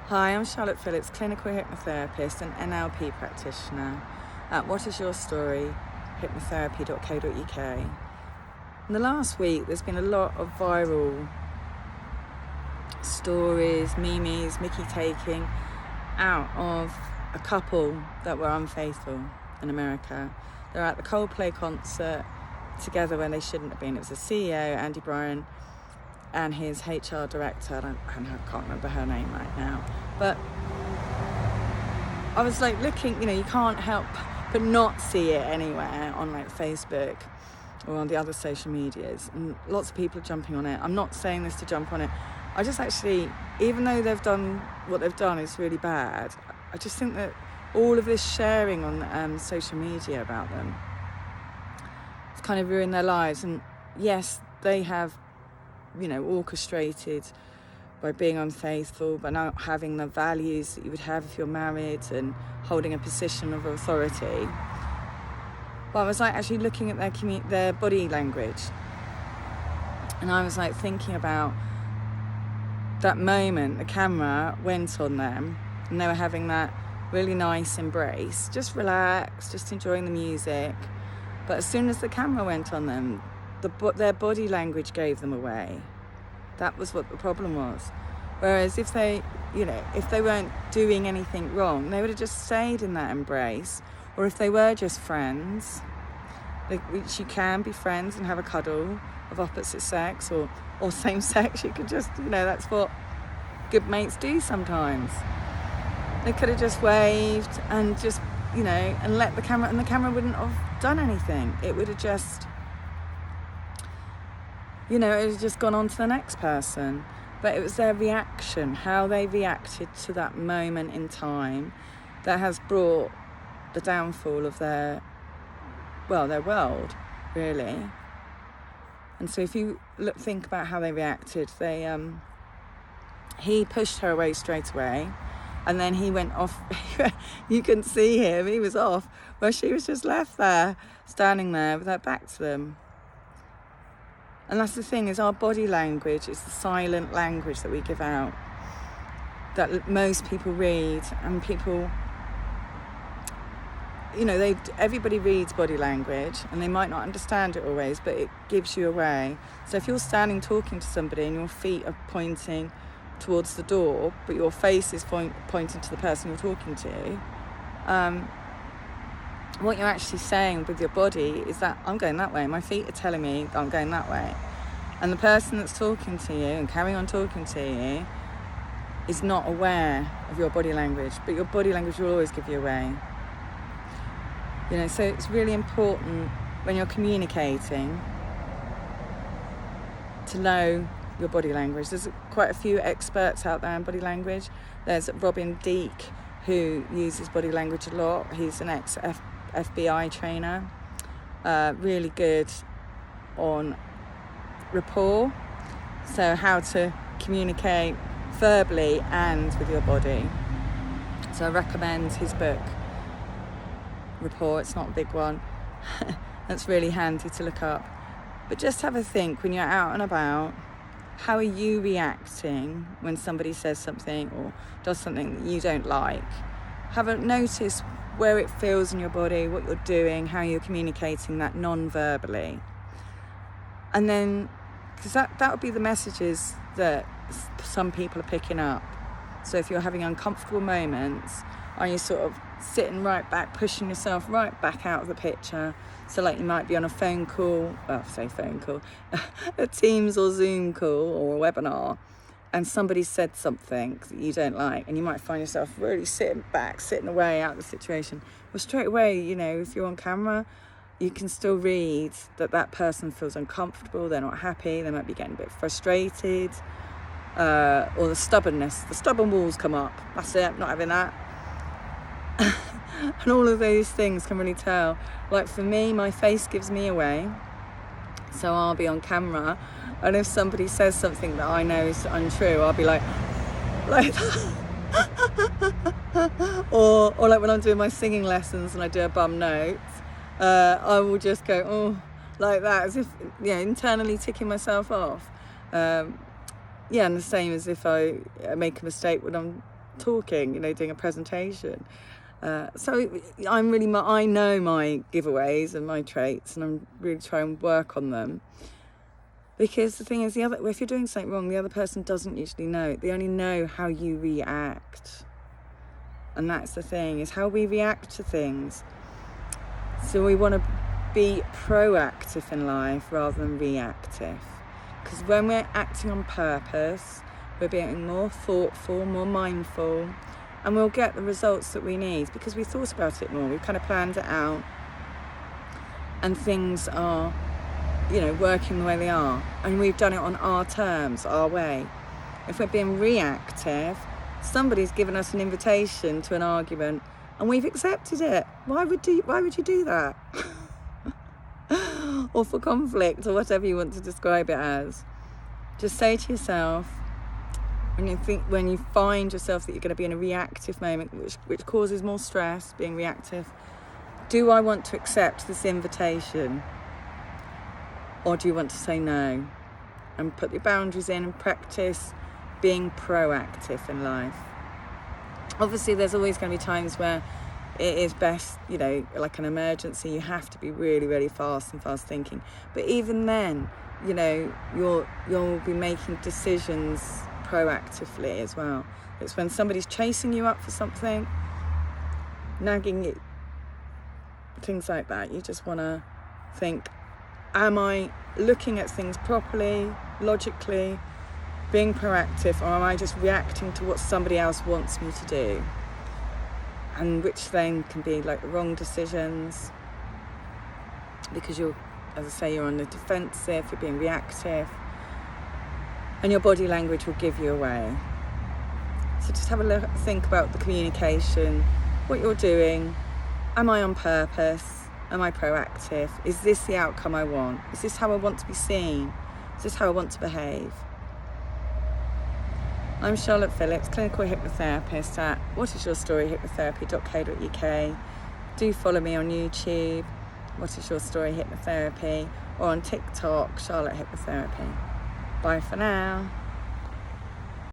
Hi, I'm Charlotte Phillips, clinical hypnotherapist and NLP practitioner at What Is Your Story? Hypnotherapy.co.uk. In the last week, there's been a lot of viral stories, memes, Mickey taking out of a couple that were unfaithful in America. They're at the Coldplay concert together when they shouldn't have been. It was the CEO, Andy Bryan, and his HR director. I can't remember her name right now. But I was like looking, you can't help but not see it anywhere on like Facebook or on the other social medias. And lots of people are jumping on it. I'm not saying this to jump on it. I just actually, even though they've done what they've done is really bad, I just think that all of this sharing on social media about them, it's kind of ruined their lives. And yes, they have, orchestrated by being unfaithful, by not having the values that you would have if you're married and holding a position of authority. But I was like actually looking at their body language, and I was like thinking about that moment the camera went on them and they were having that really nice embrace, just relaxed, just enjoying the music. But as soon as the camera went on them, their body language gave them away. That was what the problem was. Whereas if they weren't doing anything wrong, they would have just stayed in that embrace. Or if they were just friends, which you can be friends and have a cuddle of opposite sex or same sex, you could just, that's what good mates do sometimes. They could have just waved and just, and let the camera wouldn't have done anything. It would have just, it had just gone on to the next person. But it was their reaction, how they reacted to that moment in time, that has brought the downfall of their world, really. And so if you think about how they reacted, he pushed her away straight away, and then he went off. You can see him, he was off, where she was just left there, standing there with her back to them. And that's the thing, is our body language is the silent language that we give out, that most people read, and people, everybody reads body language, and they might not understand it always, but it gives you away. So if you're standing talking to somebody and your feet are pointing towards the door, but your face is pointing to the person you're talking to, what you're actually saying with your body is that I'm going that way. My feet are telling me that I'm going that way. And the person that's talking to you and carrying on talking to you is not aware of your body language, but your body language will always give you away. So it's really important when you're communicating to know your body language. There's quite a few experts out there in body language. There's Robin Deek, who uses body language a lot. He's an ex-FBI trainer, really good on rapport, so how to communicate verbally and with your body. So I recommend his book, Rapport. It's not a big one. That's really handy to look up. But just have a think when you're out and about, how are you reacting when somebody says something or does something that you don't like? Have a notice where it feels in your body, what you're doing, how you're communicating that non-verbally. And then, because that would be the messages that some people are picking up. So if you're having uncomfortable moments, are you sort of sitting right back, pushing yourself right back out of the picture? So like you might be on a phone call, a Teams or Zoom call or a webinar, and somebody said something that you don't like, and you might find yourself really sitting away out of the situation. Well, straight away, if you're on camera, you can still read that person feels uncomfortable, they're not happy, they might be getting a bit frustrated, or the stubborn walls come up. That's it, not having that. And all of those things can really tell. Like for me, my face gives me away, so I'll be on camera, and if somebody says something that I know is untrue, I'll be like that. or like when I'm doing my singing lessons and I do a bum note, I will just go like that, as if internally ticking myself off. And the same as if I make a mistake when I'm talking, doing a presentation. So I know my giveaways and my traits, and I'm really trying to work on them. Because the thing is, if you're doing something wrong, the other person doesn't usually know. They only know how you react. And that's the thing, is how we react to things. So we want to be proactive in life rather than reactive. Because when we're acting on purpose, we're being more thoughtful, more mindful, and we'll get the results that we need because we thought about it more. We've kind of planned it out, and things are, working the way they are. And we've done it on our terms, our way. If we're being reactive, somebody's given us an invitation to an argument and we've accepted it. Why would you do that? Or for conflict, or whatever you want to describe it as. Just say to yourself, when you find yourself that you're going to be in a reactive moment, which causes more stress, being reactive, do I want to accept this invitation? Or do you want to say no? And put your boundaries in and practice being proactive in life. Obviously, there's always going to be times where it is best, like an emergency, you have to be really, really fast thinking. But even then, you'll be making decisions proactively as well. It's when somebody's chasing you up for something, nagging you, things like that. You just want to think, am I looking at things properly, logically, being proactive, or am I just reacting to what somebody else wants me to do? And which then can be like the wrong decisions, because you're on the defensive, you're being reactive, and your body language will give you away. So just have a think about the communication, what you're doing. Am I on purpose? Am I proactive? Is this the outcome I want? Is this how I want to be seen? Is this how I want to behave? I'm Charlotte Phillips, clinical hypnotherapist at whatisyourstoryhypnotherapy.co.uk. Do follow me on YouTube, What Is Your Story Hypnotherapy, or on TikTok, Charlotte Hypnotherapy. Bye for now.